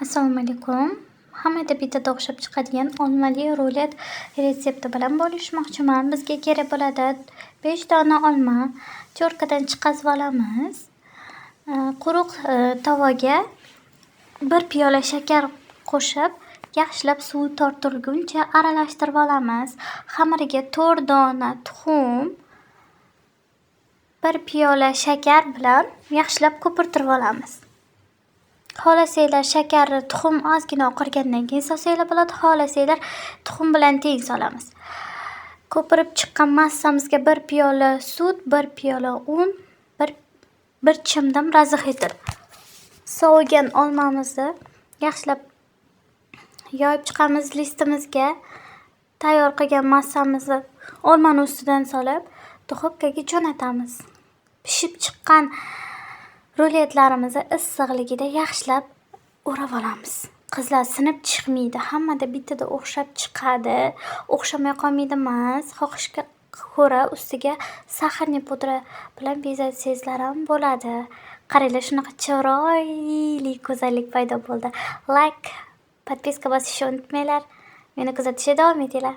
Assalomu alaykum. Hammada bitta o'xshab chiqadigan olmali rulet retsepti bilan bo'lishmoqchiman. Bizga kerak bo'ladi 5 dona olma. Cho'rkadan chiqazib olamiz. Quruq tovaga 1 piyola shakar qo'shib, yaxshilab suvi tortilguncha aralashtirib olamiz. Xamiriga 4 dona tuxum, 1 piyola shakar bilan yaxshilab ko'pirtirib olamiz. Xohlasanglar shakarni tuxum ozgina oqargandan keyin solsanglar bo'ladi, xohlasanglar tuxum bilan teng solamiz. Ko'pirib chiqqan massamizga 1 piyola sut, 1 piyola un, 1 chimdim razxetir. Sovigan olmamizni yaxshilab yoyib chiqamiz listimizga. Tayyor qilgan massamizni olmani ustidan solib, duxovkaga jo'natamiz. Pishib chiqqan ruletlarimizni issiqligida yaxshilab o'rab olamiz. Qizlar sinib chiqmaydi, hammada bittada o'xshab chiqadi. O'xshamay qolmaydi emas. Xohishga ko'ra ustiga saxarni pudra bilan bezatsangizlar ham bo'ladi. Qaranglar, shunaqa chiroyli go'zallik paydo bo'ldi. Like, podpiska bosishni unutmanglar. Meni kuzatishda davom etinglar.